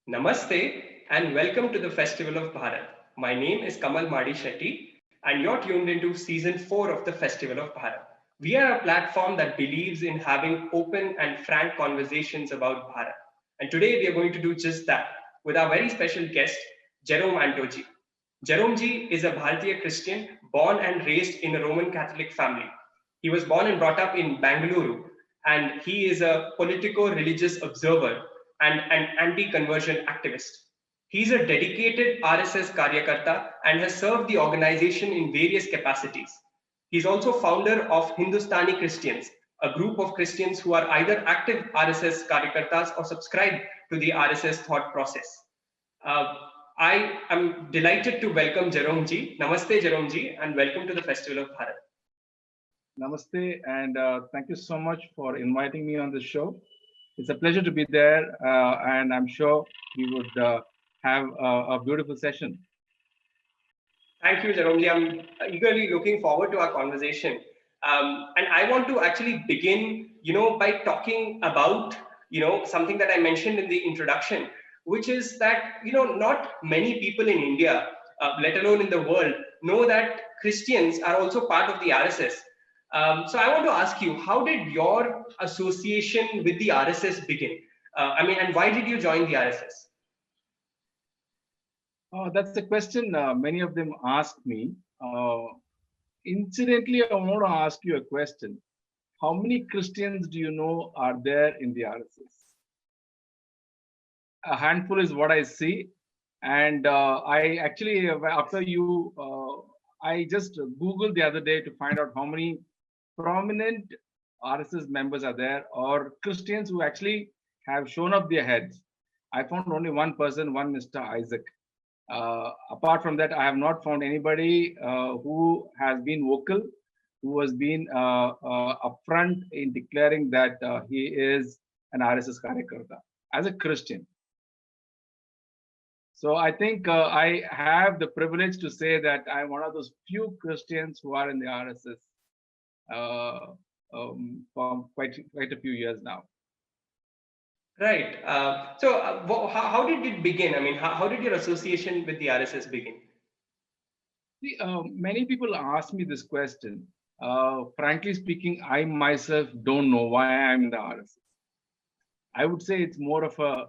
Namaste and welcome to the Festival of Bharat. My name is Kamal Madi Shetty and you're tuned into season 4 of the Festival of Bharat. We are a platform that believes in having open and frank conversations about Bharat. And today we are going to do just that with our very special guest, Jerome Anto ji. Jerome ji is a Bharatiya Christian born and raised in a Roman Catholic family. He was born and brought up in Bangalore and he is a politico-religious observer and an anti-conversion activist. He's a dedicated RSS Karyakarta and has served the organization in various capacities. He's also founder of Hindustani Christians, a group of Christians who are either active RSS Karyakartas or subscribe to the RSS thought process. Uh, I am delighted to welcome Jerome ji. Namaste, Jerome ji, and welcome to the Festival of Bharat. Namaste, and thank you so much for inviting me on the show. It's a pleasure to be there, and I'm sure we would have a beautiful session. Thank you, Jerome ji. I'm eagerly looking forward to our conversation. And I want to actually begin, by talking about, something that I mentioned in the introduction, which is that, not many people in India, let alone in the world, know that Christians are also part of the RSS. So I want to ask you, how did your association with the RSS begin? And why did you join the RSS? That's a question many of them ask me. Incidentally, I want to ask you a question. How many Christians do you know are there in the RSS? A handful is what I see. And I actually, after you, I just Googled the other day to find out how many prominent RSS members are there or Christians who actually have shown up their heads. I found only one person, one Mr. Isaac. Apart from that, I have not found anybody who has been vocal, who has been upfront in declaring that he is an RSS Karyakarta as a Christian. So I think I have the privilege to say that I'm one of those few Christians who are in the RSS for quite a few years now. Right. How did it begin? How did your association with the RSS begin? See, many people ask me this question. Frankly speaking, I myself don't know why I'm in the RSS. I would say it's more of a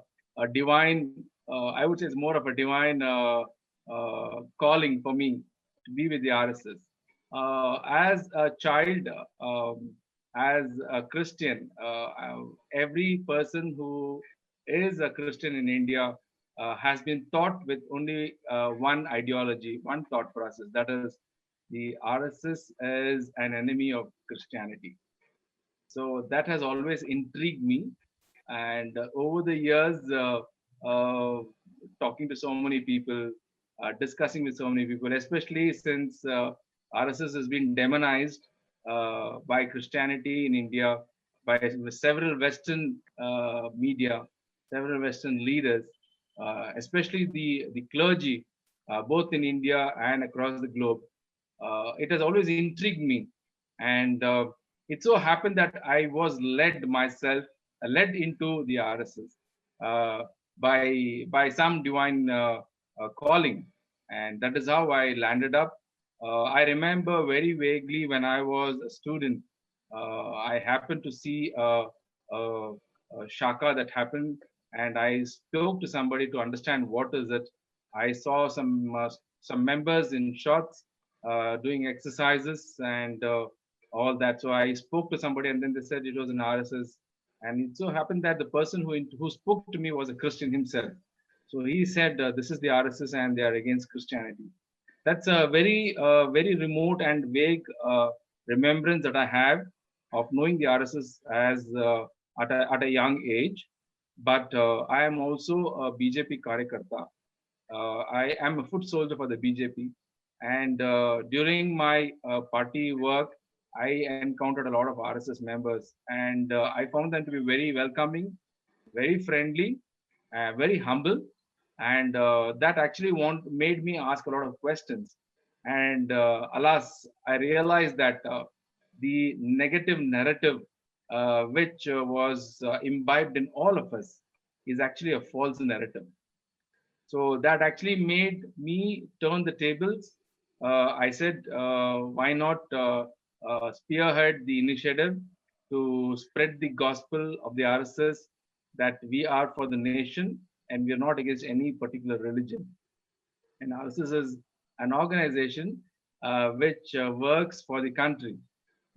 divine. I would say it's more of a divine calling for me to be with the RSS. As a child, as a Christian, every person who is a Christian in India has been taught with only one ideology, one thought process. That is, the RSS is an enemy of Christianity. So that has always intrigued me. And over the years, talking to so many people, discussing with so many people, especially since RSS has been demonized by Christianity in India, by several Western media, several Western leaders, especially the clergy, both in India and across the globe. It has always intrigued me. And it so happened that I was led myself, led into the RSS by some divine calling. And that is how I landed up. I remember very vaguely when I was a student, I happened to see a shaka that happened, and I spoke to somebody to understand what is it. I saw some members in shorts doing exercises and all that. So I spoke to somebody, and then they said it was an RSS. And it so happened that the person who spoke to me was a Christian himself. So he said, "This is the RSS, and they are against Christianity." That's a very remote and vague remembrance that I have of knowing the RSS as at a young age. But I am also a BJP Karyakarta. I am a foot soldier for the BJP. And during my party work, I encountered a lot of RSS members, and I found them to be very welcoming, very friendly, very humble, and that actually made me ask a lot of questions. And alas, I realized that the negative narrative which was imbibed in all of us is actually a false narrative. So that actually made me turn the tables. I said, why not spearhead the initiative to spread the gospel of the RSS, that we are for the nation and we are not against any particular religion. And RSS is an organization which works for the country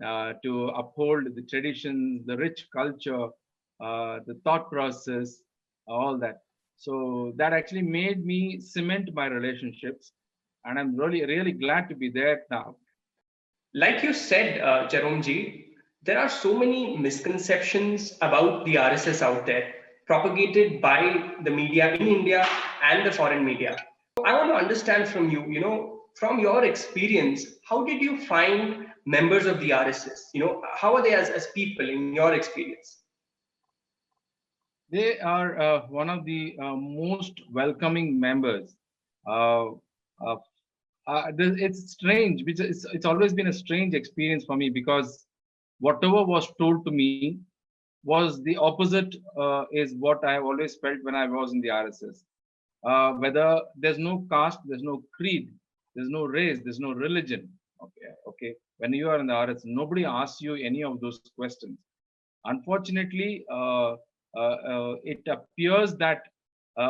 to uphold the traditions, the rich culture, the thought process, all that. So that actually made me cement my relationships, and I'm really glad to be there now. Like you said, Jerome Ji, there are so many misconceptions about the RSS out there, propagated by the media in India and the foreign media. I want to understand from you, from your experience, how did you find members of the RSS? How are they as people in your experience? They are one of the most welcoming members. Uh, uh, it's strange, which it's always been a strange experience for me, because whatever was told to me was the opposite, is what I have always felt when I was in the RSS. Whether there's no caste, there's no creed, there's no race, there's no religion. Okay. When you are in the RSS, nobody asks you any of those questions. Unfortunately, it appears that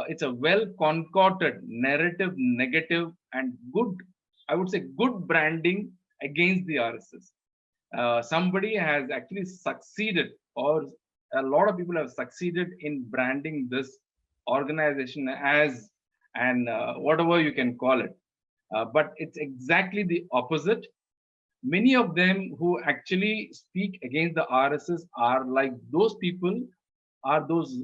it's a well concocted narrative, negative and good, I would say, good branding against the RSS. Somebody has actually succeeded, or a lot of people have succeeded in branding this organization as, and whatever you can call it. But it's exactly the opposite. Many of them who actually speak against the RSS are like those people, are those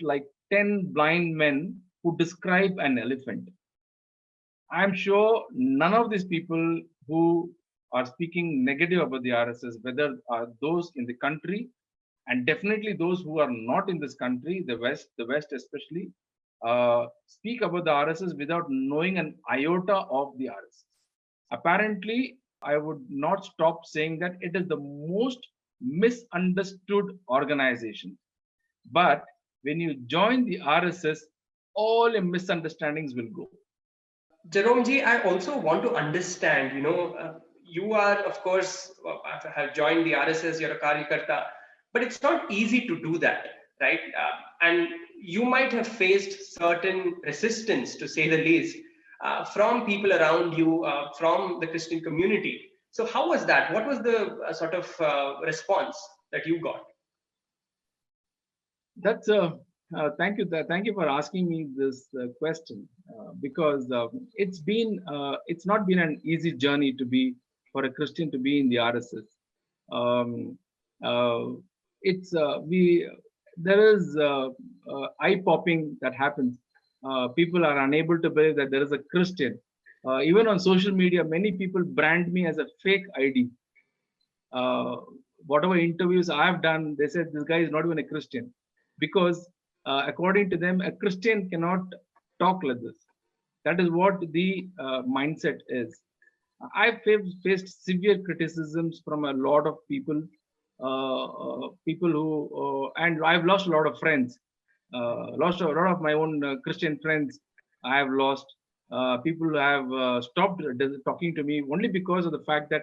like 10 blind men who describe an elephant. I'm sure none of these people who are speaking negative about the RSS, whether are those in the country, and definitely those who are not in this country, the West especially, speak about the RSS without knowing an iota of the RSS. Apparently, I would not stop saying that it is the most misunderstood organization. But when you join the RSS, all your misunderstandings will go. Jerome ji, I also want to understand, you are, of course, have joined the RSS, you're a Karyakarta, but it's not easy to do that, right? And you might have faced certain resistance, to say the least, from people around you, from the Christian community. So how was that? What was the sort of response that you got? That's thank you for asking me this question, because it's not been an easy journey to be, for a Christian to be in the RSS. Um, uh, it's we There is eye popping that happens. People are unable to believe that there is a Christian. Even on social media, many people brand me as a fake ID. uh, Whatever interviews I have done, they said this guy is not even a Christian, because according to them, a Christian cannot talk like this. That is what the mindset is. I've faced severe criticisms from a lot of people, people who, and I've lost a lot of friends, lost a lot of my own Christian friends. I have lost. People have stopped talking to me only because of the fact that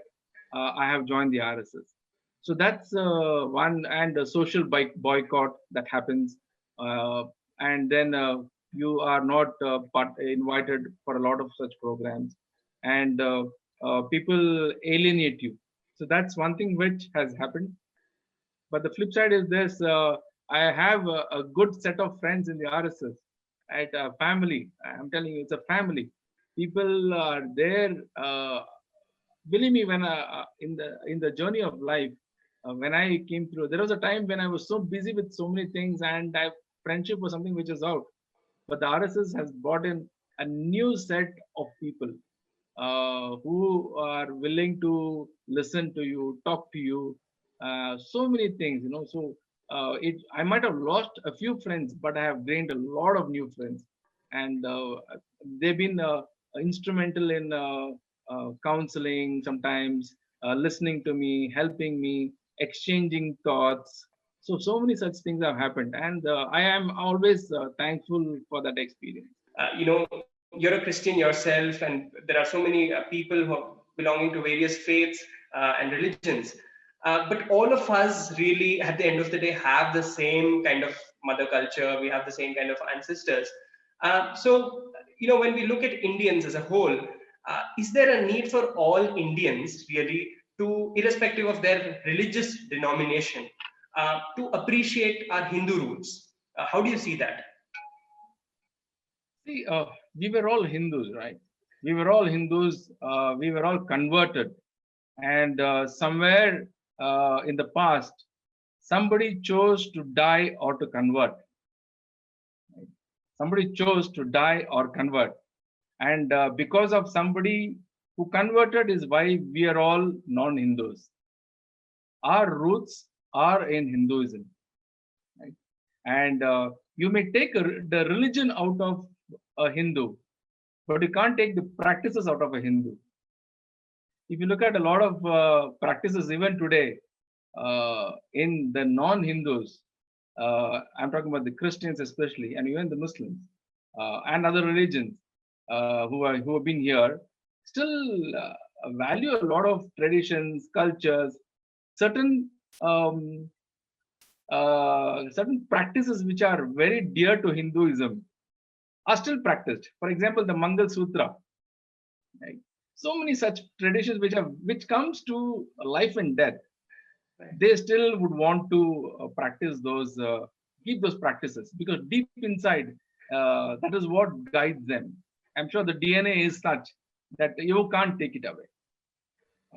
I have joined the RSS. So that's one, and a social boycott that happens, uh, and then you are not invited for a lot of such programs, and people alienate you. So that's one thing which has happened. But the flip side is this: I have a good set of friends in the RSS, at a family. I'm telling you, it's a family. People are there. Believe me, when in the journey of life, when I came through, there was a time when I was so busy with so many things, and friendship was something which is out. But the RSS has brought in a new set of people who are willing to listen to you, talk to you, so many things, So I might have lost a few friends, but I have gained a lot of new friends, and they've been instrumental in counseling sometimes, listening to me, helping me, exchanging thoughts. So many such things have happened, and I am always thankful for that experience. You're a Christian yourself, and there are so many people who are belonging to various faiths and religions. But all of us really, at the end of the day, have the same kind of mother culture. We have the same kind of ancestors. So, when we look at Indians as a whole, is there a need for all Indians really to, irrespective of their religious denomination, to appreciate our Hindu roots? How do you see that? See, we were all Hindus, right? We were all Hindus. We were all converted, and somewhere in the past, somebody chose to die or to convert. Somebody chose to die or convert, and because of somebody who converted is why we are all non-Hindus. Our roots are in Hinduism, right? And you may take the religion out of a Hindu, but you can't take the practices out of a Hindu. If you look at a lot of practices even today in the non-Hindus, I'm talking about the Christians especially, and even the Muslims and other religions who have been here, still value a lot of traditions, cultures, certain um, certain practices which are very dear to Hinduism are still practiced. For example, the Mangal Sutra. Right? So many such traditions which comes to life and death. They still would want to practice those, keep those practices, because deep inside, that is what guides them. I'm sure the DNA is such that you can't take it away.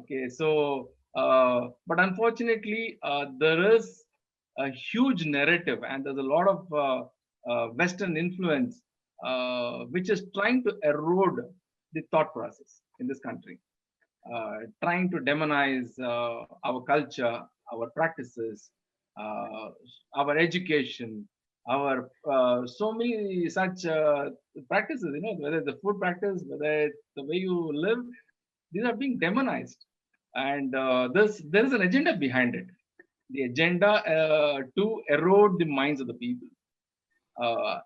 Okay, so but unfortunately, there is a huge narrative, and there's a lot of Western influence which is trying to erode the thought process in this country, trying to demonize our culture, our practices, uh, our education, our so many such practices. Whether it's the food practice, whether it's the way you live, these are being demonized, and there is an agenda behind it. The agenda to erode the minds of the people. Uh,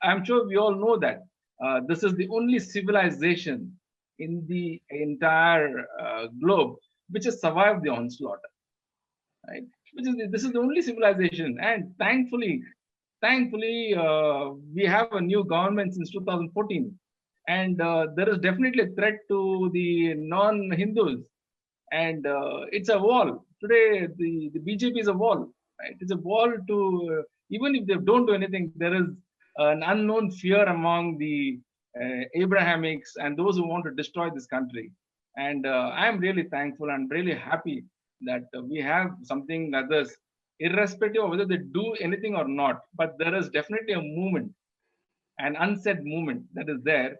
I'm sure we all know that this is the only civilization in the entire globe which has survived the onslaught, right? This is the only civilization, and thankfully, we have a new government since 2014, and there is definitely a threat to the non-Hindus, and it's a wall today. The BJP is a wall, right? It's a wall to even if they don't do anything, there is an unknown fear among the Abrahamics and those who want to destroy this country. And I'm really thankful and really happy that we have something like this, irrespective of whether they do anything or not. But there is definitely a movement, an unsaid movement that is there,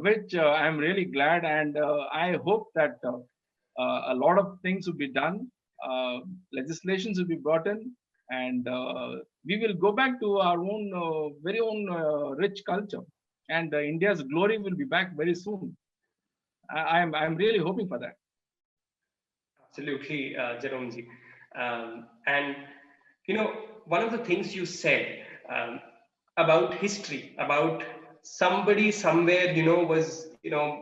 which I'm really glad, and I hope that a lot of things will be done, legislations will be brought in, and we will go back to our own very own rich culture, and India's glory will be back very soon. I'm really hoping for that. Absolutely, Jerome ji. And one of the things you said about history, about somebody somewhere, was,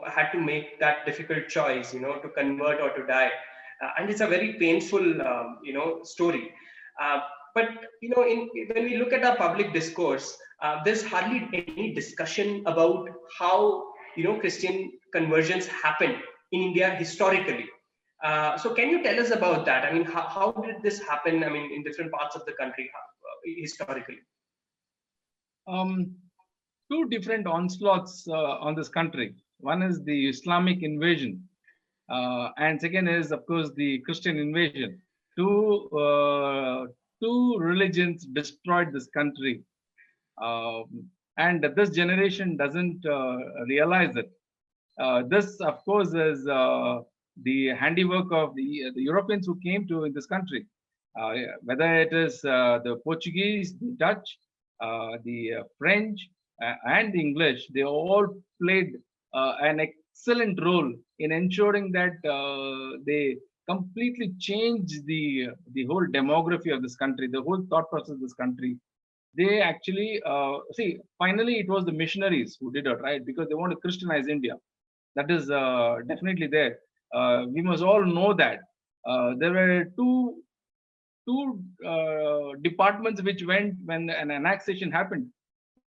had to make that difficult choice, to convert or to die. And it's a very painful, story. Uh, but, when we look at our public discourse, there's hardly any discussion about how, Christian conversions happened in India historically. So can you tell us about that? I mean, how did this happen? I mean, in different parts of the country historically? Um, Two different onslaughts on this country. One is the Islamic invasion, and second is, of course, the Christian invasion. Two religions destroyed this country, and this generation doesn't realize it. This, of course, is the handiwork of the Europeans who came to in this country. Whether it is the Portuguese, the Dutch, the French, and the English, they all played an excellent role in ensuring that they completely changed the whole demography of this country, the whole thought process of this country. they actually see. Finally, it was the missionaries who did it, right? Because they want to Christianize India. That is definitely there. We must all know that there were two departments which went when an annexation happened.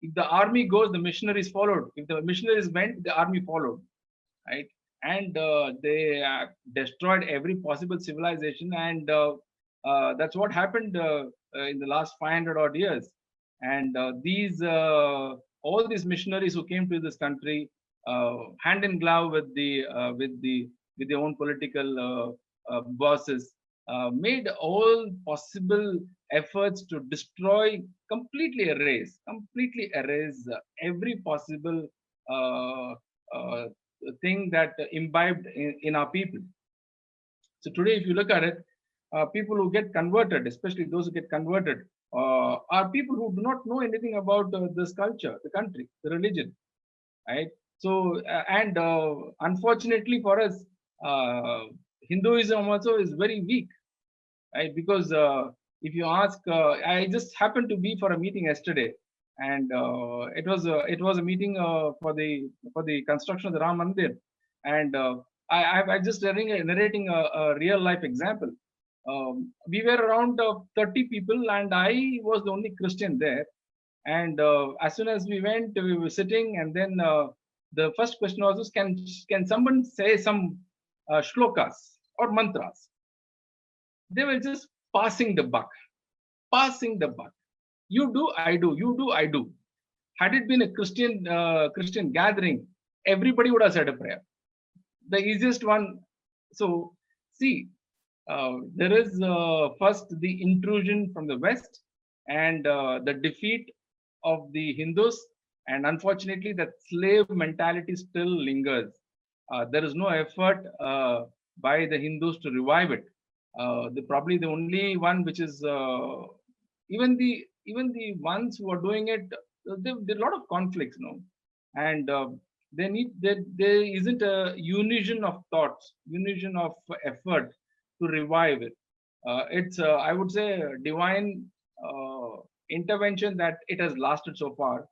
If the army goes, the missionaries followed. If the missionaries went, the army followed, right? And they destroyed every possible civilization, and that's what happened in the last 500 odd years. And these all these missionaries who came to this country, hand in glove with with their own political bosses, made all possible efforts to destroy, completely erase every possible uh, uh, thing that imbibed in our people. So today, if you look at it, people who get converted, especially those who get converted, are people who do not know anything about this culture, the country, the religion, right? So, and unfortunately for us, uh, Hinduism also is very weak, right? Because if you ask, I just happened to be for a meeting yesterday, and it was a meeting for the construction of the Ram Mandir, and I just narrating a real life example. We were around 30 people, and I was the only Christian there. And as soon as we were sitting, and then the first question was, can someone say some shlokas or mantras? They were just passing the buck, passing the buck. You do, I do. You do, I do. Had it been a Christian gathering, everybody would have said a prayer. The easiest one. So see, there is first the intrusion from the West, and the defeat of the Hindus, and unfortunately, that slave mentality still lingers. There is no effort by the Hindus to revive it. Probably the only one which is even the ones who are doing it, there are a lot of conflicts, and there isn't a unison of thoughts, unison of effort to revive it. It's I would say a divine intervention that it has lasted so far.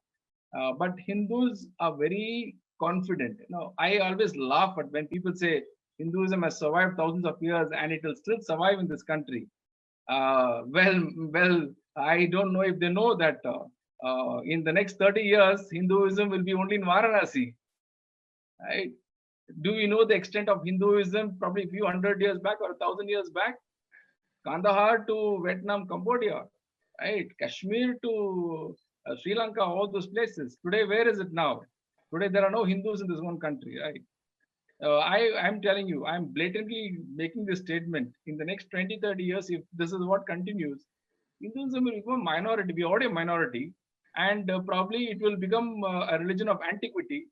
But Hindus are very confident. I always laugh at when people say Hinduism has survived thousands of years and it will still survive in this country. Well, I don't know if they know that in the next 30 years, Hinduism will be only in Varanasi. Right? Do we know the extent of Hinduism probably a few hundred years back or 1,000 years back? Kandahar to Vietnam, Cambodia, right? Kashmir to Sri Lanka, all those places. Today, where is it now? Today, there are no Hindus in this one country, right? I'm telling you, I'm blatantly making this statement. In the next 20, 30 years, if this is what continues, Hinduism will become a minority, be already a minority, and probably it will become a religion of antiquity,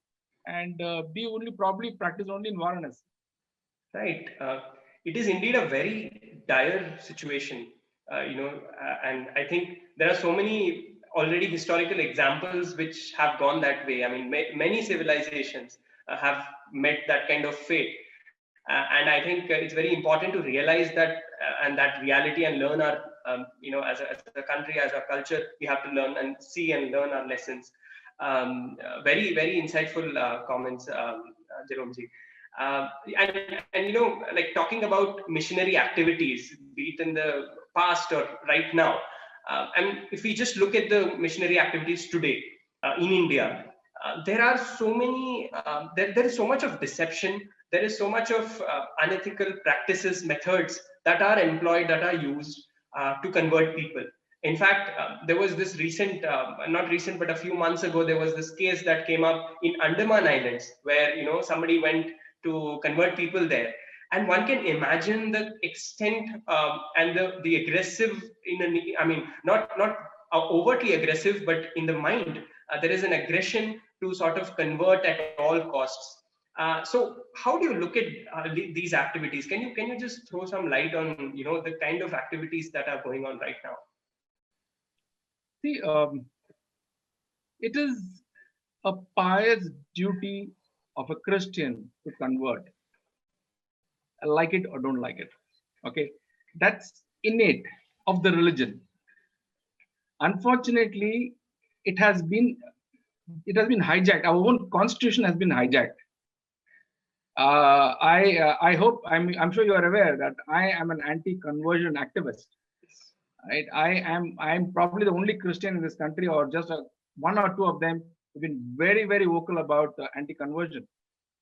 and be only probably practiced only in Varanasi. Right. It is indeed a very dire situation, and I think there are so many already historical examples which have gone that way. I mean, many civilizations have met that kind of fate. And I think it's very important to realize that and that reality and learn our, as a country, as a culture, we have to learn and see and learn our lessons. Very, very insightful comments, Jerome ji. And like talking about missionary activities, be it in the past or right now, and if we just look at the missionary activities today in India, there are so many, there is so much of deception, there is so much of unethical practices, methods that are employed, that are used to convert people. In fact, there was this recent, not recent, but a few months ago, there was this case that came up in Andaman Islands where, somebody went to convert people there. And one can imagine the extent and the aggressive, I mean, not overtly aggressive, but in the mind, there is an aggression to sort of convert at all costs. So how do you look at these activities? Can you just throw some light on the kind of activities that are going on right now? See, it is a pious duty of a Christian to convert, like it or don't like it. Okay, that's innate of the religion. Unfortunately, it has been hijacked. Our own constitution has been hijacked. I hope I'm sure you are aware that I am an anti-conversion activist. Right? I'm probably the only Christian in this country, or just one or two of them, who've been very vocal about anti-conversion.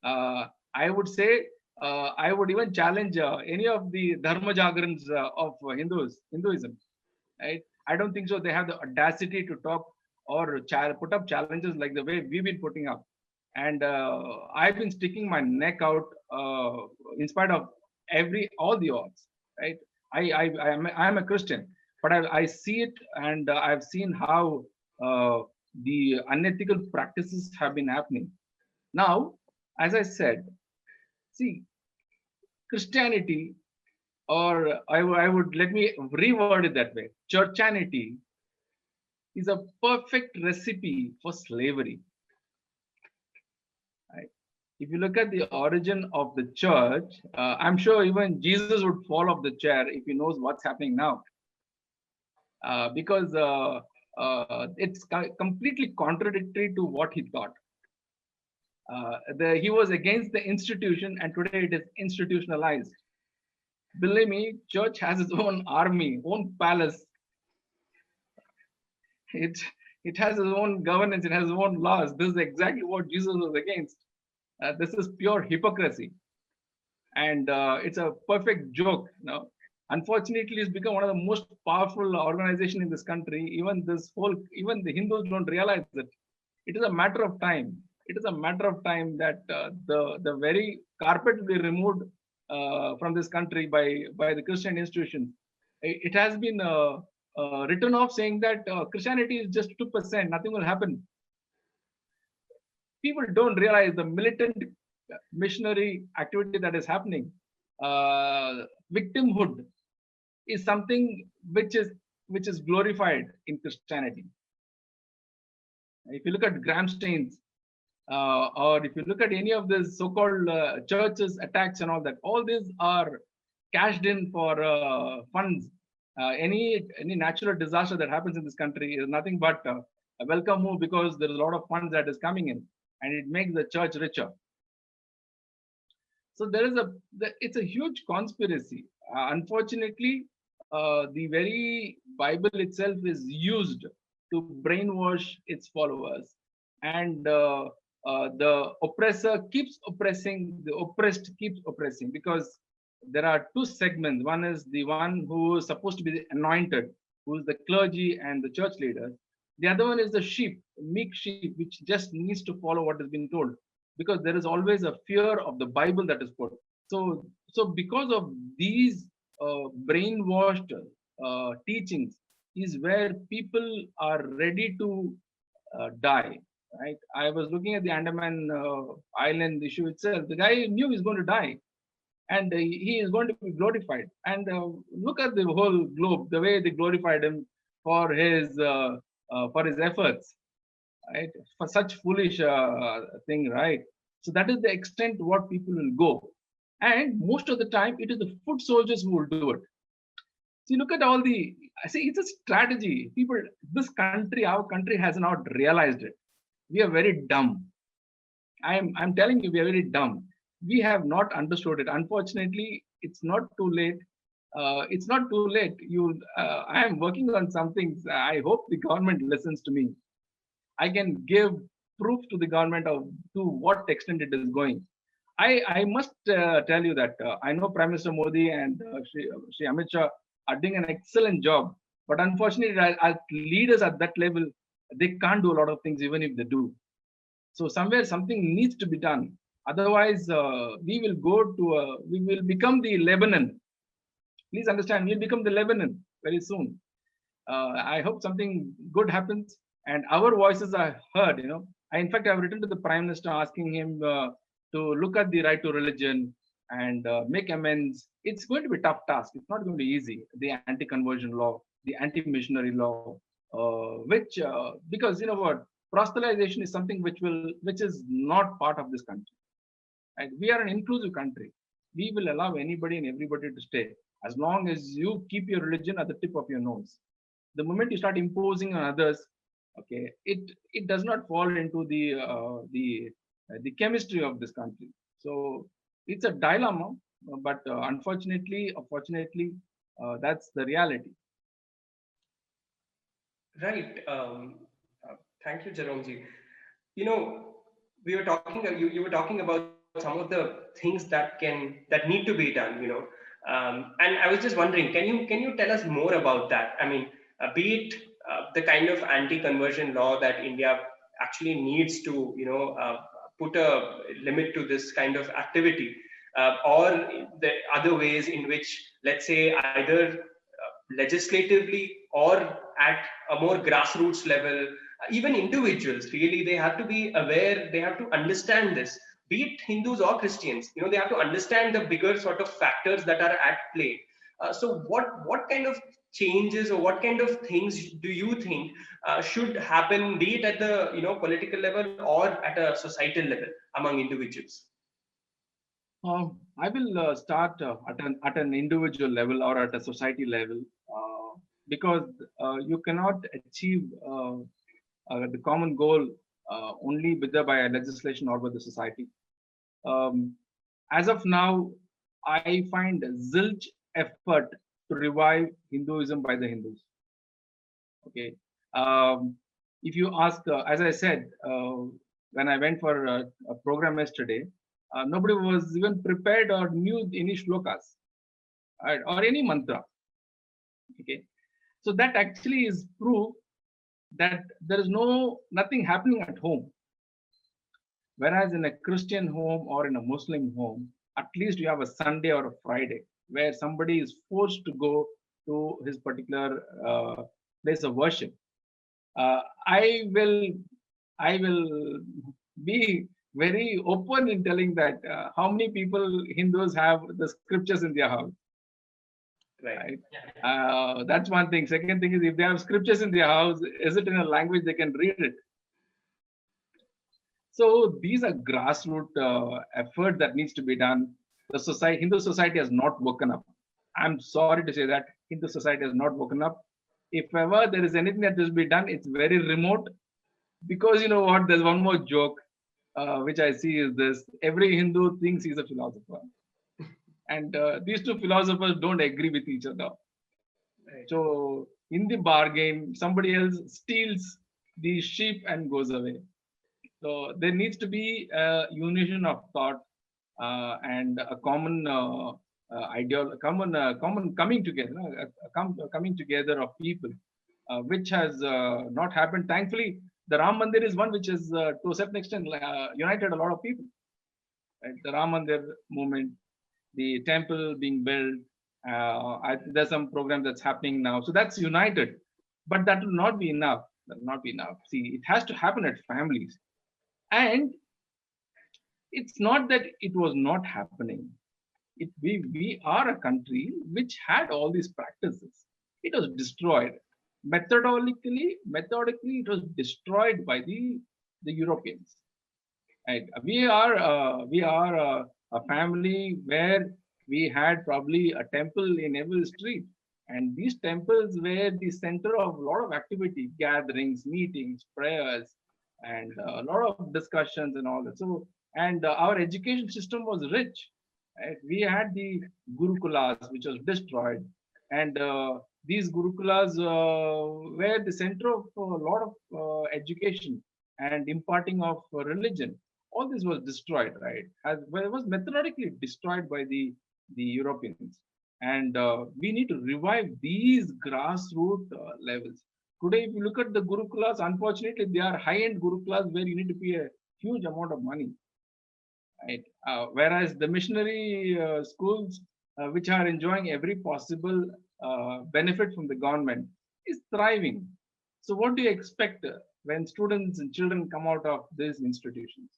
I would say I would even challenge any of the dharma jagarans of Hinduism. Right? I don't think so. They have the audacity to talk or put up challenges like the way we've been putting up. And I've been sticking my neck out in spite of all the odds. Right? I'm a Christian, but I see it, and I've seen how the unethical practices have been happening. Now, as I said, see, Christianity, or I would let me reword it that way. Churchanity is a perfect recipe for slavery. Right? If you look at the origin of the church, I'm sure even Jesus would fall off the chair if he knows what's happening now, because it's completely contradictory to what he thought. He was against the institution, and today it is institutionalized. Believe me, church has its own army, own palace. It has its own governance, it has its own laws. This is exactly what Jesus was against. This is pure hypocrisy, and it's a perfect joke. Unfortunately, it's become one of the most powerful organization in this country. Even the Hindus don't realize it. It is a matter of time. It is a matter of time that the very carpet will be removed from this country by the Christian institutions. It has been written off, saying that Christianity is just 2%, nothing will happen. People don't realize the militant missionary activity that is happening. Victimhood is something which is glorified in Christianity. If you look at Gramsteins, or if you look at any of the so-called churches attacks and all these are cashed in for funds. Any natural disaster that happens in this country is nothing but a welcome move, because there is a lot of funds that is coming in, and it makes the church richer. So it's a huge conspiracy. Unfortunately, the very Bible itself is used to brainwash its followers, and the oppressor keeps oppressing, the oppressed keeps oppressing, because there are two segments. One is the one who is supposed to be the anointed, who is the clergy and the church leaders. The other one is the sheep, meek sheep, which just needs to follow what has been told, because there is always a fear of the Bible that is put. So because of these brainwashed teachings is where people are ready to die. Right? I was looking at the Andaman Island issue itself. The guy knew he's going to die, and he is going to be glorified. And look at the whole globe, the way they glorified him for his efforts, right? For such foolish thing, right? So that is the extent what people will go, and most of the time it is the foot soldiers who will do it. See, look at all the. I see, it's a strategy. People, our country has not realized it. We are very dumb. I'm telling you, we are very dumb. We have not understood it. Unfortunately, it's not too late. It's not too late. I am working on some things. I hope the government listens to me. I can give proof to the government of to what extent it is going. I must tell you that I know Prime Minister Modi and Shri Amit Shah are doing an excellent job. But unfortunately, as leaders at that level, they can't do a lot of things, even if they do. So somewhere something needs to be done. Otherwise, we will become the Lebanon. Please understand, we'll become the Lebanon very soon. I hope something good happens and our voices are heard. In fact, I've written to the Prime Minister asking him to look at the right to religion and make amends. It's going to be a tough task. It's not going to be easy. The anti-conversion law, the anti-missionary law, because you know what, proselytization is something which is not part of this country. And we are an inclusive country. We will allow anybody and everybody to stay as long as you keep your religion at the tip of your nose. The moment you start imposing on others, okay, it does not fall into the chemistry of this country. So it's a dilemma, but unfortunately, or fortunately, that's the reality. Right. Thank you, Jerome ji. You know, we were talking. You were talking about some of the things that need to be done. And I was just wondering, can you tell us more about that? I mean, be it the kind of anti-conversion law that India actually needs to, put a limit to this kind of activity, or the other ways in which, let's say, either legislatively or at a more grassroots level, even individuals really, they have to be aware, they have to understand this, be it Hindus or Christians, they have to understand the bigger sort of factors that are at play. So what kind of changes or what kind of things do you think should happen, be it at the political level or at a societal level among individuals? I will start at an individual level or at a society level, because you cannot achieve the common goal only whether by a legislation or by the society. Um, as of now, I find zilch effort to revive Hinduism by the Hindus. Okay. If you ask, as I said, when I went for a program yesterday, nobody was even prepared or knew any shlokas, right, or any mantra. Okay. So that actually is proof that there is nothing happening at home. Whereas in a Christian home or in a Muslim home, at least you have a Sunday or a Friday where somebody is forced to go to his particular place of worship. Uh, I will I will be very open in telling that how many people Hindus have the scriptures in their house. Right. Right? That's one thing. Second thing is, if they have scriptures in their house, is it in a language they can read it? So these are grassroots effort that needs to be done. The society, Hindu society has not woken up. I'm sorry to say that Hindu society has not woken up. If ever there is anything that must be done, it's very remote. Because you know what, there's one more joke which I see is this: every Hindu thinks he's a philosopher, and these two philosophers don't agree with each other. Right. So in the bargain, somebody else steals the sheep and goes away. So there needs to be a unison of thought and a common common coming together, coming together of people, which has not happened. Thankfully, the Ram Mandir is one which has, to a certain extent, united a lot of people. Right? The Ram Mandir movement, the temple being built. There's some program that's happening now, so that's united. But that will not be enough. That will not be enough. See, it has to happen at families, and it's not that it was not happening. We are a country which had all these practices. It was destroyed methodically. It was destroyed by the Europeans. Right? We are a family where we had probably a temple in every street, and these temples were the center of a lot of activity, gatherings, meetings, prayers, and a lot of discussions and all that. So, and our education system was rich. Right? We had the gurukulas, which was destroyed, and these gurukulas were the center of a lot of education and imparting of religion. All this was destroyed, right? Well, it was methodically destroyed by the Europeans, and we need to revive these grassroots levels. Today, if you look at the gurukulas, unfortunately, they are high-end gurukulas where you need to pay a huge amount of money, right? Whereas the missionary schools, which are enjoying every possible benefit from the government, is thriving. So, what do you expect when students and children come out of these institutions?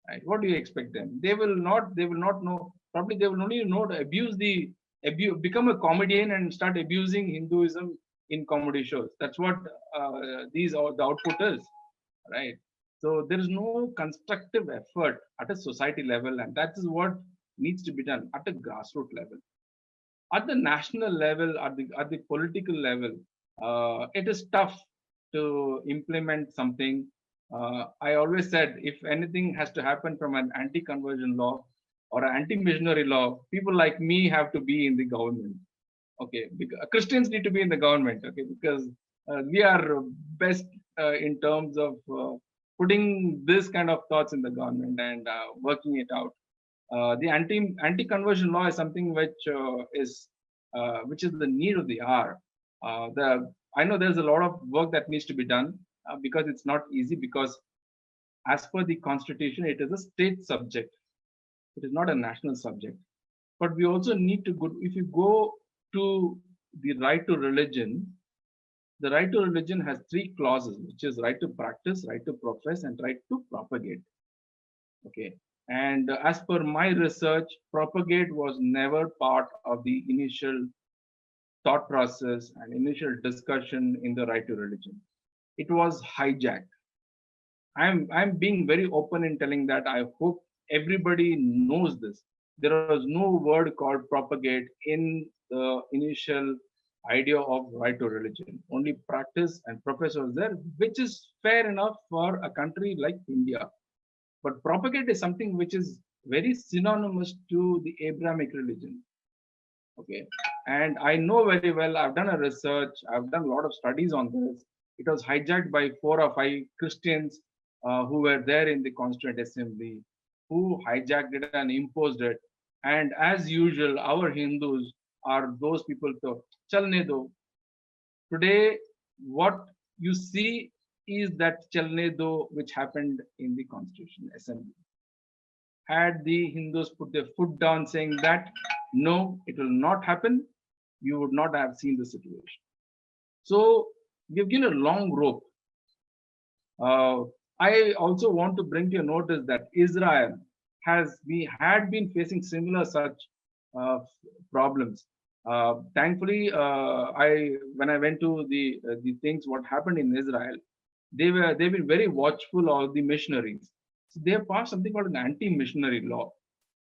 Right? What do you expect them? They will not. They will not know. Probably they will only know to become a comedian and start abusing Hinduism in comedy shows. That's what these are the output is, right? So there is no constructive effort at a society level, and that is what needs to be done at a grassroots level. At the national level, at the political level, it is tough to implement something. I always said if anything has to happen from an anti-conversion law or an anti-missionary law, people like me have to be in the government. Okay, because Christians need to be in the government. Okay, because we are best in terms of putting this kind of thoughts in the government and working it out. The anti-conversion law is something which is the need of the hour. I know there's a lot of work that needs to be done because it's not easy, because as per the constitution it is a state subject, it is not a national subject. But we also need to go, if you go to the right to religion, the right to religion has three clauses, which is right to practice, right to profess, and right to propagate. Okay. And as per my research, propagate was never part of the initial thought process and initial discussion in the right to religion. It was hijacked. I'm being very open in telling that. I hope everybody knows this. There was no word called propagate in the initial idea of right to religion. Only practice and profess was there, which is fair enough for a country like India. But propagate is something which is very synonymous to the Abrahamic religion. Okay. And I know very well, I've done a research, I've done a lot of studies on this. It was hijacked by 4 or 5 Christians who were there in the Constituent Assembly, who hijacked it and imposed it. And as usual, our Hindus are those people to chalne do. Today, what you see is that chalne do which happened in the Constitution Assembly. Had the Hindus put their foot down saying that no, it will not happen, you would not have seen the situation. So we've given a long rope. I also want to bring to your notice that Israel had been facing similar such uh, problems. Thankfully, when I went to the things what happened in Israel, they've been very watchful of the missionaries. So they have passed something called an anti-missionary law.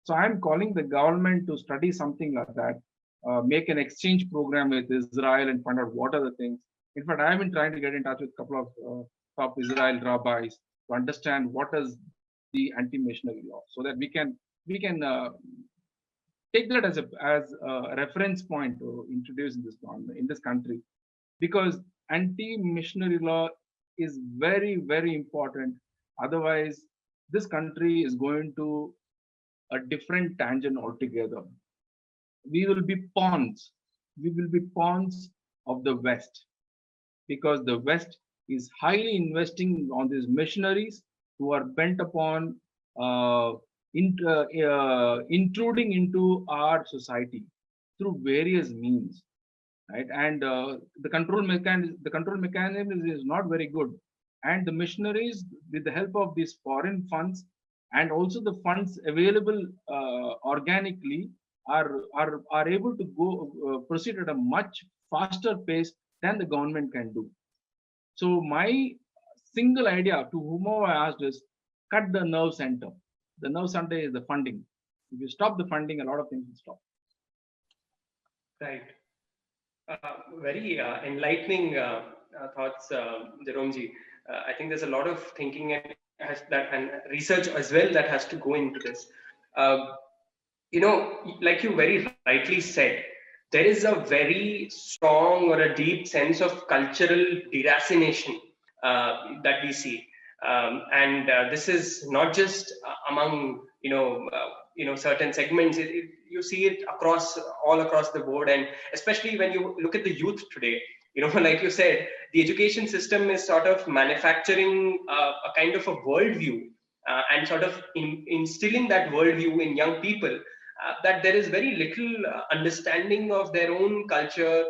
So I'm calling the government to study something like that, make an exchange program with Israel and find out what are the things. In fact, I've been trying to get in touch with a couple of top Israel rabbis to understand what is the anti-missionary law, so that we can take that as a reference point to introduce in this country, because anti-missionary law is very, very important. Otherwise, this country is going to a different tangent altogether. We will be pawns. We will be pawns of the West, because the West is highly investing on these missionaries who are bent upon intruding into our society through various means, right? And the control mechanism is not very good. And the missionaries, with the help of these foreign funds and also the funds available organically, are able to go proceed at a much faster pace than the government can do. So my single idea to whomever I asked is, cut the nerve center. The nerve center is the funding. If you stop the funding, a lot of things will stop. Right. Very enlightening thoughts, Jerome. I think there's a lot of thinking and research as well that has to go into this. Uh, like you very rightly said, there is a very strong or a deep sense of cultural deracination that we see, and this is not just among certain segments. You see it all across the board, and especially when you look at the youth today. Like you said, the education system is sort of manufacturing a kind of a worldview and sort of instilling that worldview in young people, that there is very little understanding of their own culture,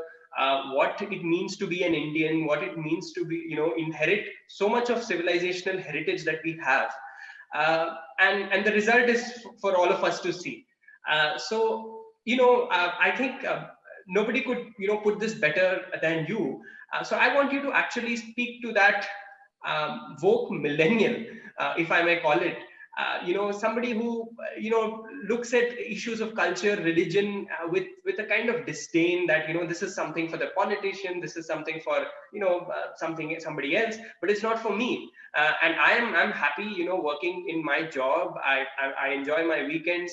what it means to be an Indian, what it means to be, inherit so much of civilizational heritage that we have. And the result is for all of us to see. I think nobody could, put this better than you. So I want you to actually speak to that woke millennial, if I may call it, somebody who looks at issues of culture, religion, with a kind of disdain that this is something for the politician, this is something for somebody else, but it's not for me. And I'm happy working in my job. I enjoy my weekends.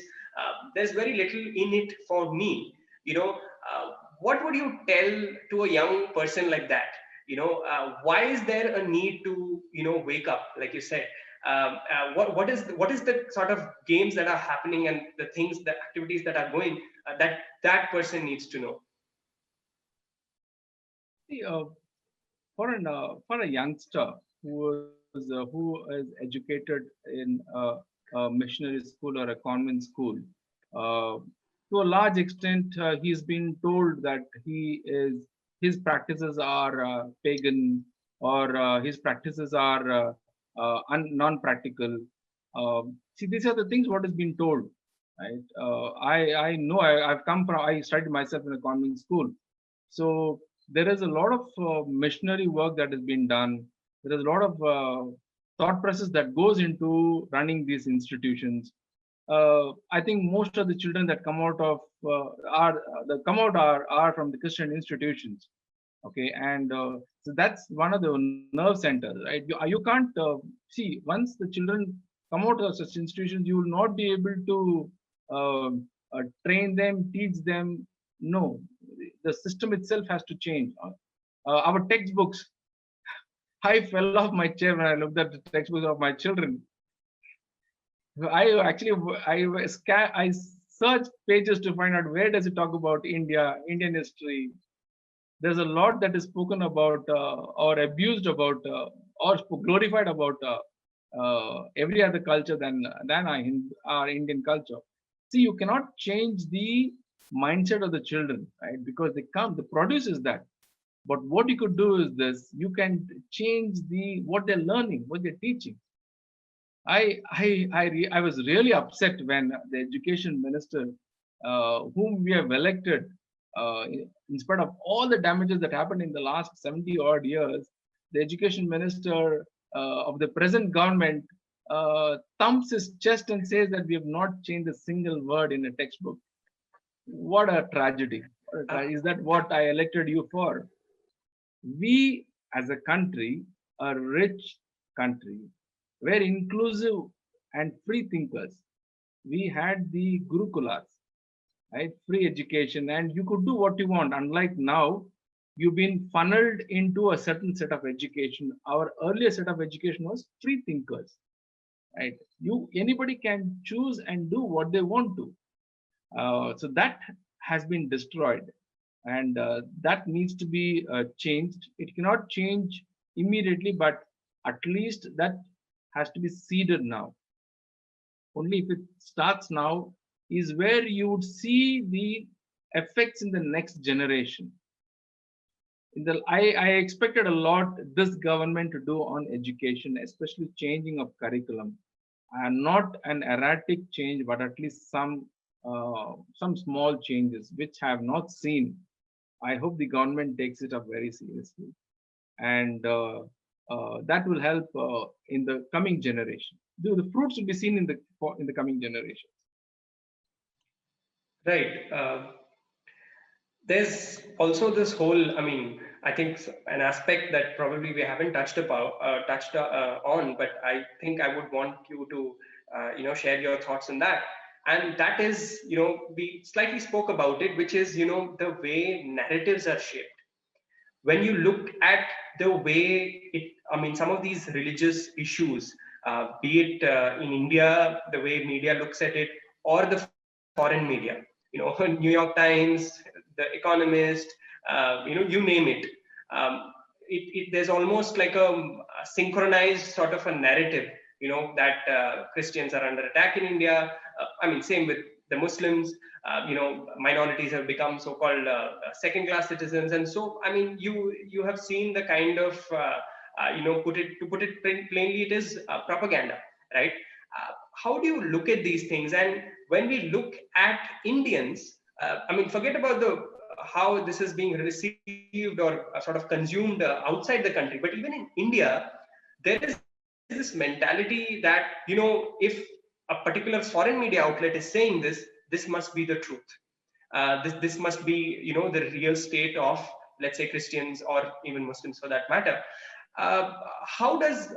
There's very little in it for me. What would you tell to a young person like that? Why is there a need to wake up, like you said? What is the sort of games that are happening and the things, the activities that are going, that person needs to know? See, for a youngster who is educated in a missionary school or a convent school, to a large extent, he's been told that his practices are pagan, or his practices are non-practical. See, these are the things what has been told, right? I know I studied myself in a convent school, so there is a lot of missionary work that has been done. There is a lot of thought process that goes into running these institutions. I think most of the children that come out of are from the Christian institutions. Okay, and so that's one of the nerve centers, right? You can't see, once the children come out of such institutions, you will not be able to train them, teach them. No, the system itself has to change. Our textbooks, I fell off my chair when I looked at the textbooks of my children. I searched pages to find out where does it talk about India, Indian history. There's a lot that is spoken about or abused about or glorified about every other culture than our Indian culture. See, you cannot change the mindset of the children, right? Because the produce is that. But what you could do is this: you can change what they're learning, what they're teaching. I was really upset when the education minister, whom we have elected, in spite of all the damages that happened in the last 70 odd years, the education minister of the present government thumps his chest and says that we have not changed a single word in a textbook. What a tragedy. Is that what I elected you for? We as a country, a rich country, were inclusive and free thinkers. We had the Gurukulas, right? Free education, and you could do what you want. Unlike now, you've been funneled into a certain set of education. Our earlier set of education was free thinkers, right? Anybody can choose and do what they want to. So that has been destroyed, and that needs to be changed. It cannot change immediately, but at least that has to be seeded now. Only if it starts now is where you would see the effects in the next generation. I expected a lot this government to do on education, especially changing of curriculum, and not an erratic change, but at least some small changes which I have not seen. I hope the government takes it up very seriously, and that will help in the coming generation. The fruits will be seen in the coming generations. Right. There's also this whole, I think an aspect that probably we haven't touched on, but I think I would want you to, share your thoughts on that. And that is, we slightly spoke about it, which is, the way narratives are shaped. When you look at the way some of these religious issues, be it in India, the way media looks at it, or the foreign media, New York Times, The Economist, you name it. There's almost like a synchronized sort of a narrative, that Christians are under attack in India. Same with the Muslims. Minorities have become so-called second-class citizens, and so you have seen the kind of to put it plainly, it is propaganda, right? How do you look at these things? And when we look at Indians, forget about how this is being received or sort of consumed outside the country, but even in India, there is this mentality that, if a particular foreign media outlet is saying this, this must be the truth. This must be, the real state of, let's say, Christians or even Muslims for that matter. How does,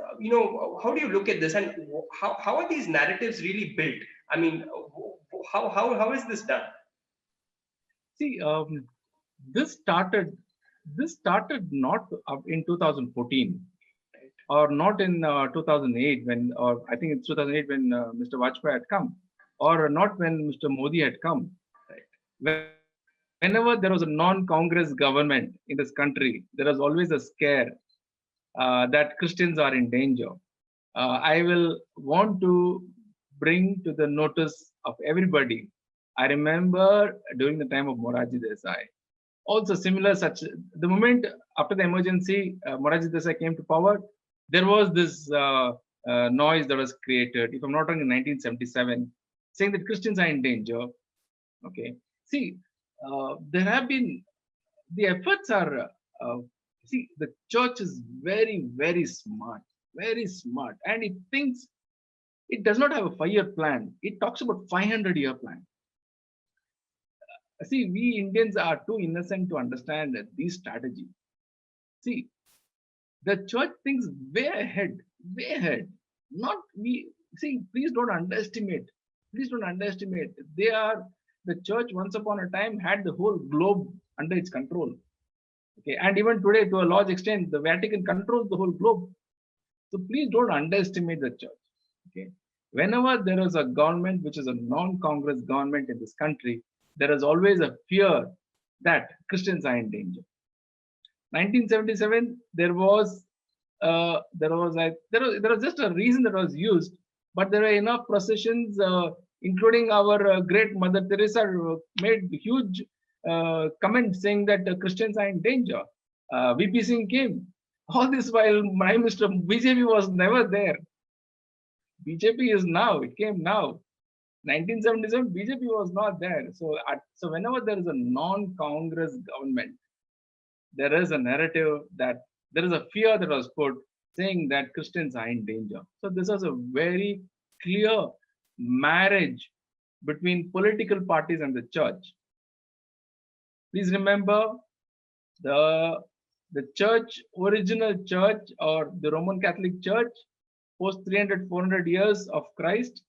how do you look at this, and how are these narratives really built? I mean, how is this done? See, this started this started not in 2014, or not in 2008 when, or I think it's 2008 when Mr. Vajpayee had come, or not when Mr. Modi had come. Whenever there was a non-Congress government in this country, there was always a scare that Christians are in danger. I will want to bring to the notice of everybody. I remember during the time of Morarji Desai, also similar such, the moment after the emergency, Morarji Desai came to power, there was this noise that was created, if I'm not wrong, in 1977, saying that Christians are in danger. Okay, see, there have been, the efforts are, see, the church is very smart, and it thinks, it does not have a 5-year plan. It talks about 500-year plan. See, we Indians are too innocent to understand that these strategies. See, the church thinks way ahead. Not we. See, please don't underestimate. Please don't underestimate. They are, the church once upon a time had the whole globe under its control. Okay, and even today, to a large extent, the Vatican controls the whole globe. So please don't underestimate the church. Okay, whenever there is a government which is a non-Congress government in this country, there is always a fear that Christians are in danger. 1977, there was just a reason that was used, but there were enough processions, including our great Mother Teresa made huge comments saying that Christians are in danger. VP Singh came. All this while, my Mr. BJP was never there. BJP is now. It came now. 1977, BJP was not there. So whenever there is a non-Congress government, there is a narrative that there is a fear that was put saying that Christians are in danger. So this was a very clear marriage between political parties and the church. Please remember, the church, original church, or the Roman Catholic Church, post 300-400 years of Christ,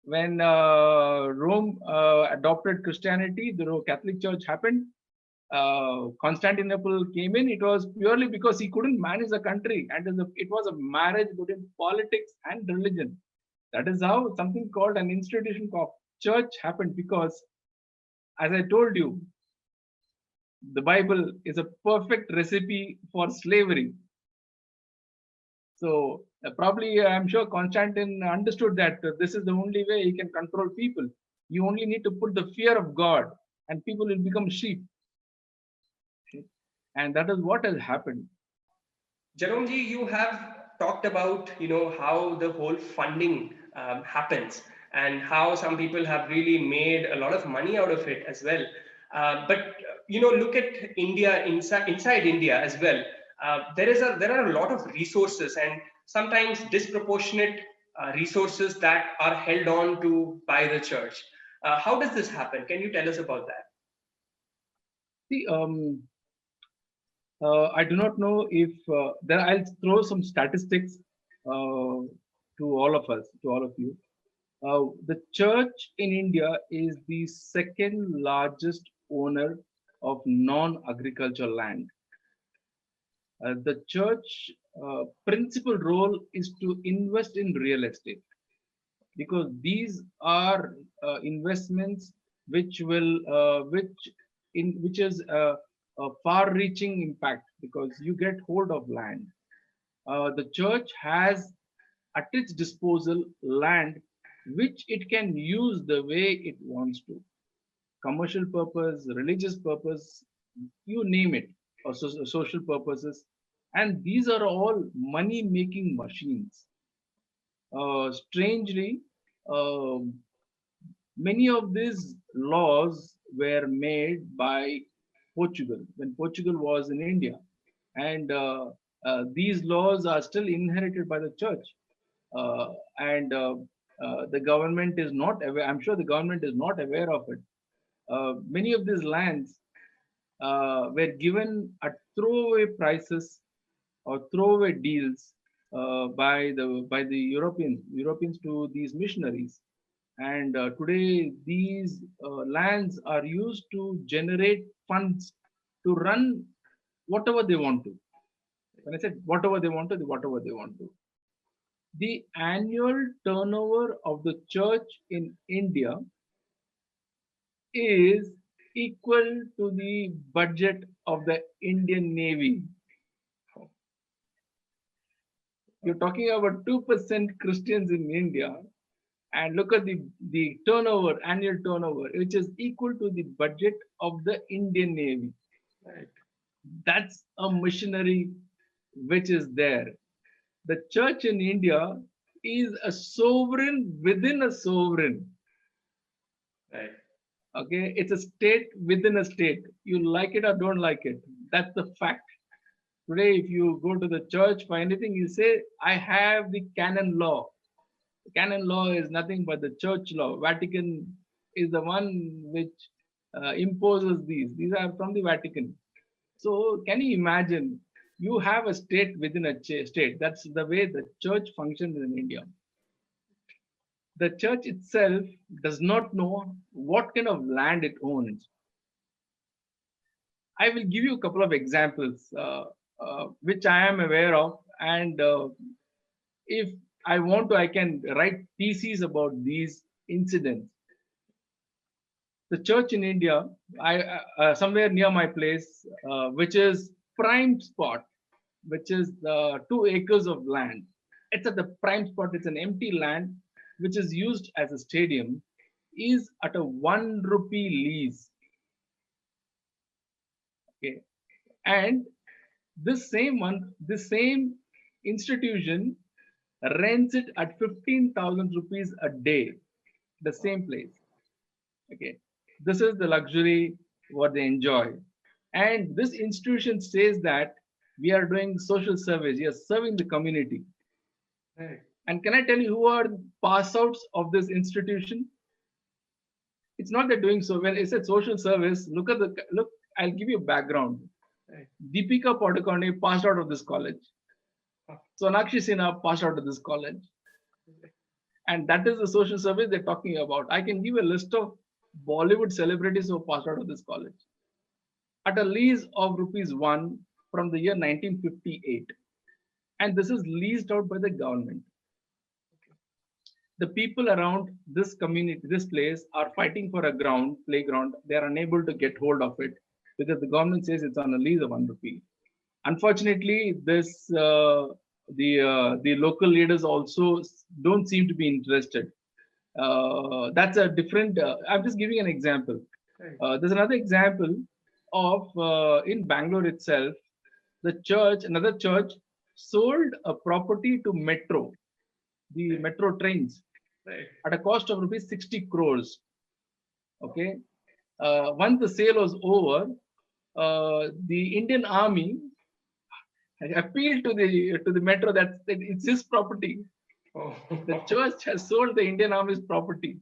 when Rome adopted Christianity, the Catholic Church happened. Constantinople came in. It was purely because he couldn't manage the country, and it was a marriage between politics and religion. That is how something called an institution of church happened, because, as I told you, the Bible is a perfect recipe for slavery. So probably, I'm sure Constantine understood that this is the only way he can control people. You only need to put the fear of God, and people will become sheep. And that is what has happened. Jerome ji, you have talked about, how the whole funding happens, and how some people have really made a lot of money out of it as well. But look at India, inside India as well. There are a lot of resources, and sometimes disproportionate resources that are held on to by the church. How does this happen? Can you tell us about that? See, I do not know if there. I'll throw some statistics to all of us, to all of you. The church in India is the second largest owner of non-agricultural land. The church principal role is to invest in real estate, because these are investments which is a far-reaching impact, because you get hold of land. The church has at its disposal land which it can use the way it wants to, commercial purpose, religious purpose, you name it, or social purposes, and these are all money-making machines. Strangely, uh, many of these laws were made by Portugal when Portugal was in India, and These laws are still inherited by the church, and the government is not aware. I'm sure the government is not aware of it. Many of these lands were given at throwaway prices or throwaway deals by the Europeans to these missionaries. And today, these lands are used to generate funds to run whatever they want to. When I said whatever they want to, whatever they want to. The annual turnover of the church in India is equal to the budget of the Indian Navy. You're talking about 2% Christians in India, and look at the turnover, annual turnover, which is equal to the budget of the Indian Navy. Right. That's a missionary which is there. The church in India is a sovereign within a sovereign. Right. Okay, it's a state within a state. You like it or don't like it. That's the fact. Today, if you go to the church for anything, you say, I have the canon law. The canon law is nothing but the church law. Vatican is the one which imposes these. These are from the Vatican. So, can you imagine? You have a state within a state. That's the way the church functions in India. The church itself does not know what kind of land it owns. I will give you a couple of examples which I am aware of, and if I want to, I can write theses about these incidents. The church in India, somewhere near my place, which is prime spot, which is 2 acres of land. It's at the prime spot. It's an empty land which is used as a stadium. Is at a 1 rupee lease. Okay, and this same institution rents it at 15,000 rupees a day. The same place. Okay, this is the luxury what they enjoy, and this institution says that we are doing social service. We are serving the community. Right. And can I tell you who are pass outs of this institution? It's not that doing so. When I said social service, look. I'll give you a background. Right. Deepika Padukone passed out of this college. Sonakshi Sinha passed out of this college. And that is the social service they're talking about. I can give a list of Bollywood celebrities who passed out of this college at a lease of rupees 1 from the year 1958. And this is leased out by the government. The people around this community, this place, are fighting for a playground. They are unable to get hold of it because the government says it's on a lease of 1 rupee. Unfortunately, the local leaders also don't seem to be interested. That's a different. I'm just giving an example. There's another example of in Bangalore itself. Another church, sold a property to Metro, the Metro trains, at a cost of rupees 60 crores. Okay, once the sale was over, the Indian Army appealed to the Metro that it's his property. Oh. The church has sold the Indian Army's property.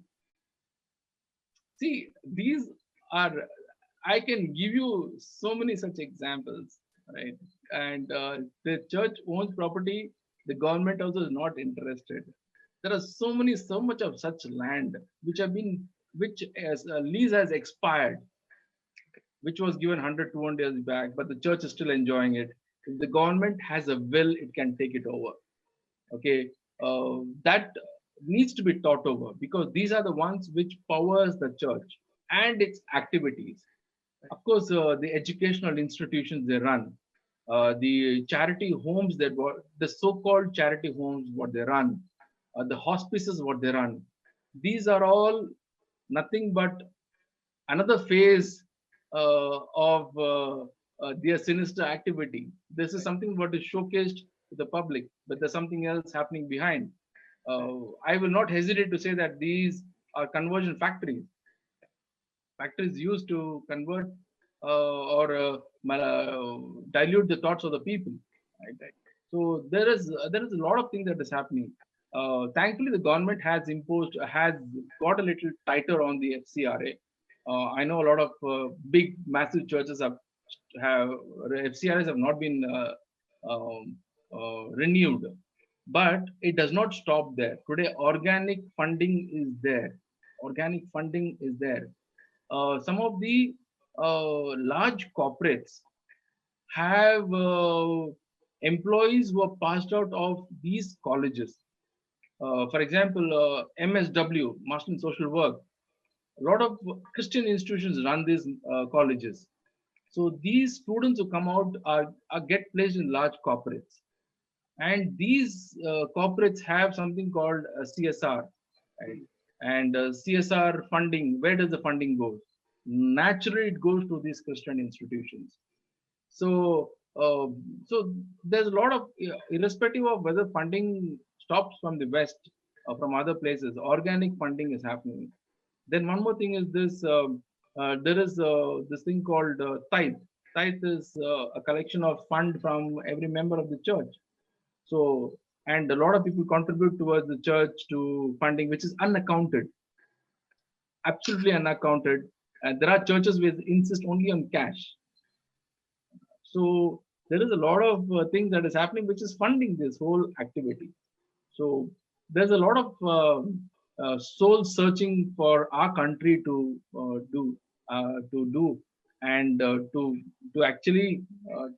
See, these are, I can give you so many such examples, right? And the church owns property, the government also is not interested. There are so much of such land which as a lease has expired, which was given 100, 200 years back, but the church is still enjoying it. If the government has a will, it can take it over. Okay, that needs to be taught over because these are the ones which powers the church and its activities. Of course, the educational institutions they run, the charity homes the so-called charity homes what they run, the hospices what they run. These are all nothing but another phase of their sinister activity. This is something what is showcased to the public, but there's something else happening behind. I will not hesitate to say that these are conversion factories. Factories used to convert or dilute the thoughts of the people. Right, right. So there is a lot of things that is happening. Thankfully, the government has got a little tighter on the FCRA. I know a lot of big, massive churches have FCRAs have not been renewed, but it does not stop there. Today, organic funding is there. Organic funding is there. Some of the large corporates have employees who are passed out of these colleges. For example, MSW, Master in Social Work, a lot of Christian institutions run these colleges. So these students who come out are get placed in large corporates, and these corporates have something called CSR, right? And CSR funding, where does the funding go? Naturally, it goes to these Christian institutions. So, so there's a lot of, irrespective of whether funding stops from the West or from other places, organic funding is happening. Then one more thing is this: there is this thing called tithe. Tithe is a collection of fund from every member of the church. So, and a lot of people contribute towards the church to funding, which is unaccounted, absolutely unaccounted. And there are churches which insist only on cash. So there is a lot of things that is happening which is funding this whole activity. So there's a lot of soul searching for our country to do and to actually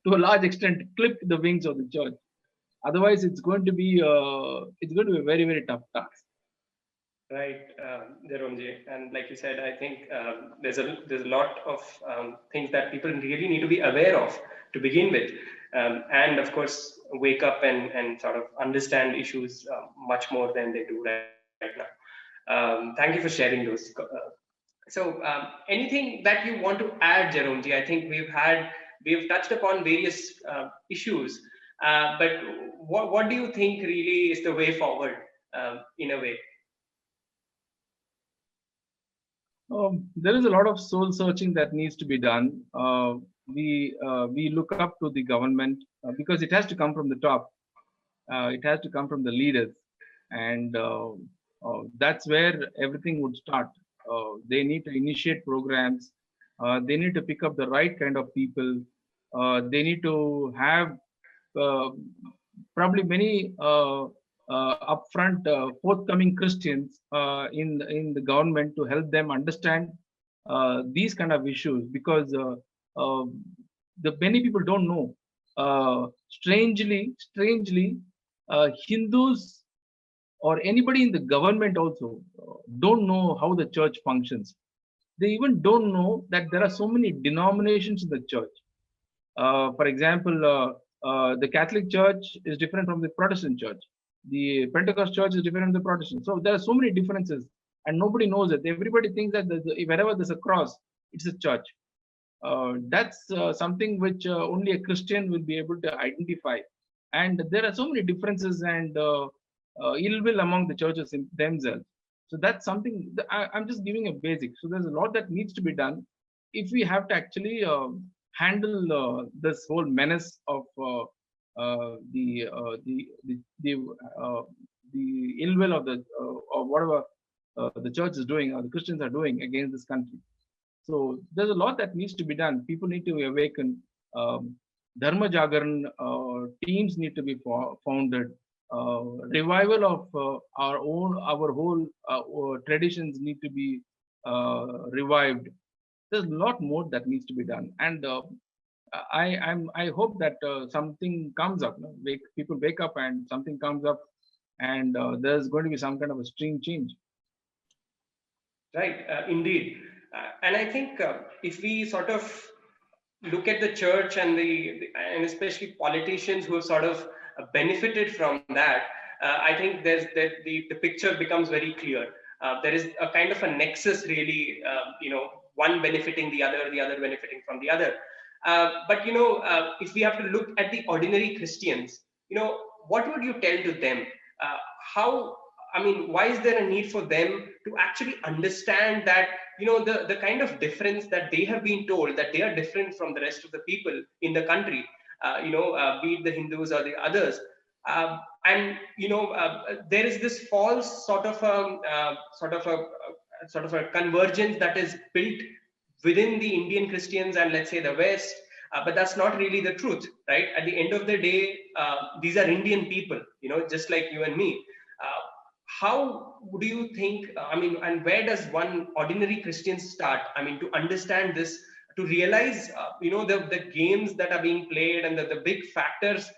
to a large extent clip the wings of the church. Otherwise, it's going to be a very, very tough task. Right, Jerome ji. And like you said, I think there's a lot of things that people really need to be aware of to begin with, and of course wake up and sort of understand issues much more than they do right now. Thank you for sharing those. So, anything that you want to add, Jerome ji? I think we've touched upon various issues, but what do you think really is the way forward, in a way? There is a lot of soul searching that needs to be done. We look up to the government because it has to come from the top. It has to come from the leaders, and that's where everything would start. They need to initiate programs. They need to pick up the right kind of people. They need to have uh, probably many upfront forthcoming Christians in the government to help them understand these kind of issues, because uh, the many people don't know. Strangely, Hindus or anybody in the government also don't know how the church functions. They even don't know that there are so many denominations in the church. For example, the Catholic Church is different from the Protestant Church. The Pentecost Church is different from the Protestant. So there are so many differences, and nobody knows it. Everybody thinks that wherever there's a cross, it's a church. That's something which only a Christian will be able to identify. And there are so many differences and ill will among the churches in themselves. So that's something I'm just giving a basic. So there's a lot that needs to be done if we have to actually handle this whole menace of the the ill will of the or whatever the church is doing or the Christians are doing against this country. So there's a lot that needs to be done. People need to awaken. Dharma Jagaran teams need to be founded. Revival of our whole traditions need to be revived. There's a lot more that needs to be done, and I hope that something comes up. People wake up and something comes up, and there's going to be some kind of a stream change. Right, indeed. And I think if we sort of look at the church and especially politicians who have sort of benefited from that, I think the picture becomes very clear. There is a kind of a nexus, really, one benefiting the other benefiting from the other. But if we have to look at the ordinary Christians, what would you tell to them? How I mean, why is there a need for them to actually understand that, the kind of difference that they have been told, that they are different from the rest of the people in the country? be it the Hindus or the others. And there is this false sort of a convergence that is built within the Indian Christians and, let's say, the West. But that's not really the truth, right? At the end of the day, these are Indian people, just like you and me. How do you think, and where does one ordinary Christian start, to understand this, to realize, the games that are being played and the big factors,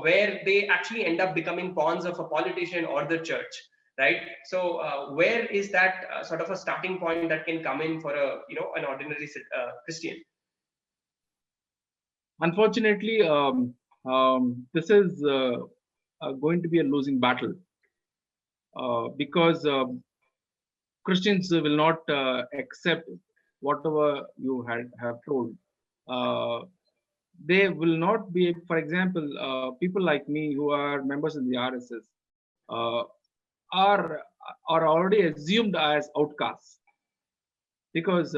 where they actually end up becoming pawns of a politician or the church, right? So where is that sort of a starting point that can come in for an ordinary Christian? Unfortunately, this is going to be a losing battle, because Christians will not accept whatever you have told. They will not be, for example, people like me who are members in the RSS uh, are already assumed as outcasts, because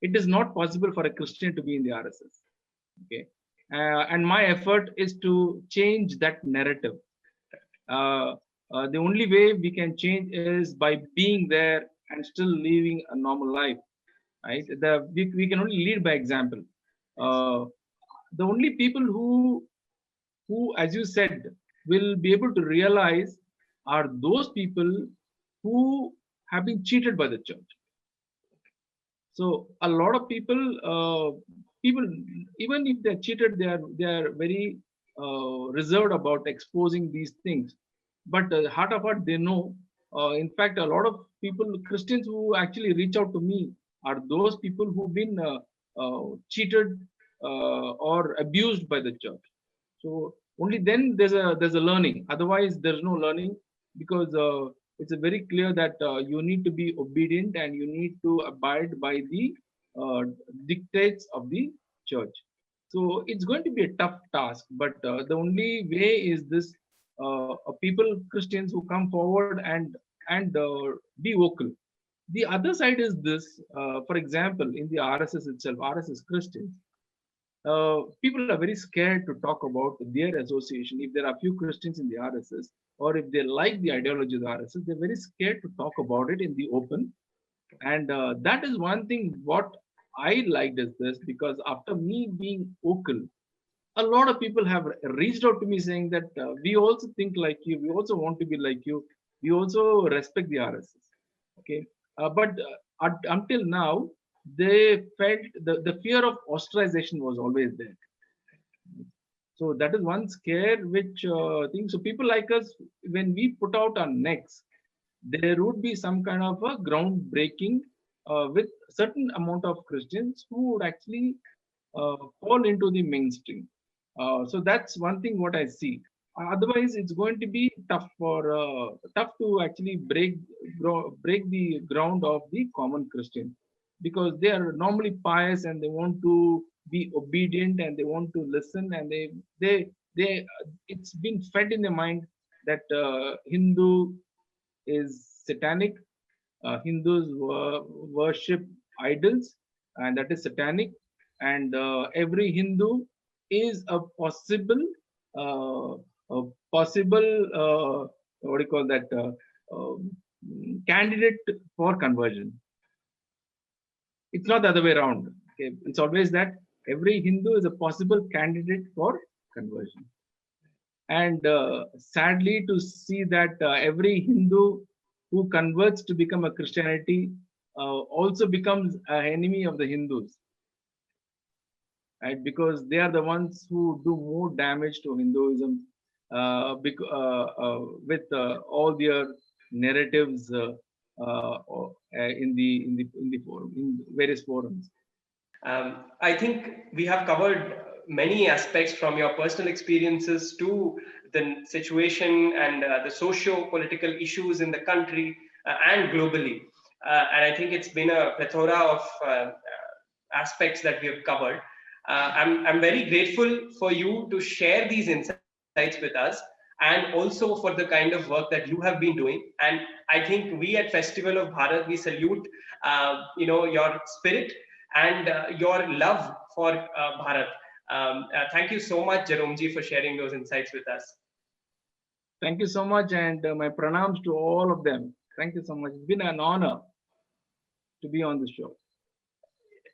it is not possible for a Christian to be in the RSS. Okay, and my effort is to change that narrative. The only way we can change is by being there and still living a normal life, right? We can only lead by example. Uh, the only people who, as you said, will be able to realize are those people who have been cheated by the church. So a lot of people, even if they're cheated, they are very reserved about exposing these things. But heart of heart, they know. In fact, a lot of people, Christians who actually reach out to me, are those people who've been cheated or abused by the church. So only then there's a learning. Otherwise, there's no learning, because it's a very clear that you need to be obedient and you need to abide by the uh, dictates of the church. So it's going to be a tough task, but the only way is this: people, Christians who come forward and be vocal. The other side is this: for example, in the RSS itself, RSS Christians, people are very scared to talk about their association. If there are few Christians in the RSS, or if they like the ideology of the RSS, they're very scared to talk about it in the open. And that is one thing what I liked is this, because after me being vocal, a lot of people have reached out to me saying that we also think like you, we also want to be like you, we also respect the RSS. Okay, but until now, they felt the fear of ostracization was always there. So that is one scare which thing. So people like us, when we put out our necks, there would be some kind of a groundbreaking with certain amount of Christians who would actually fall into the mainstream. So that's one thing what I see. Otherwise, it's going to be tough to actually break the ground of the common Christian, because they are normally pious and they want to be obedient and they want to listen, and they it's been fed in their mind that Hindu is satanic. Hindus worship idols, and that is satanic. And every Hindu is uh, a possible what do you call that, candidate for conversion. It's not the other way around. Okay? It's always that every Hindu is a possible candidate for conversion. And sadly, to see that every Hindu who converts to become a Christianity also becomes an enemy of the Hindus, right? Because they are the ones who do more damage to Hinduism with all their narratives in the forum, in various forums. I think we have covered many aspects, from your personal experiences to the situation and the socio-political issues in the country and globally. And I think it's been a plethora of aspects that we have covered. I'm very grateful for you to share these insights with us, and also for the kind of work that you have been doing. And I think we at Festival of Bharat, we salute your spirit and your love for Bharat. Thank you so much, Jerome ji, for sharing those insights with us. Thank you so much, and my pranams to all of them. Thank you so much. It's been an honor to be on the show.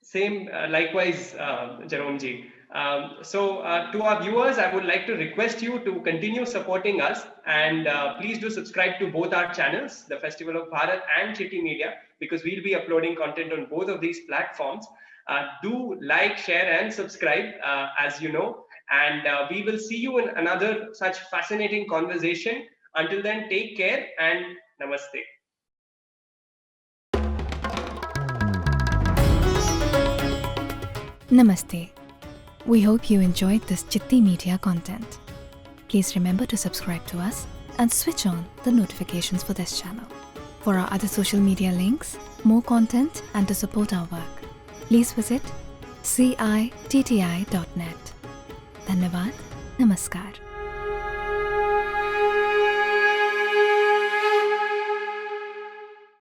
Same, likewise, Jerome ji. To our viewers, I would like to request you to continue supporting us, and please do subscribe to both our channels, the Festival of Bharat and Citti Media, because we'll be uploading content on both of these platforms. Do like, share, and subscribe, as you know, and we will see you in another such fascinating conversation. Until then, take care and namaste. Namaste. We hope you enjoyed this Citti Media content. Please remember to subscribe to us and switch on the notifications for this channel. For our other social media links, more content, and to support our work, please visit citti.net. Dhanyavad. Namaskar.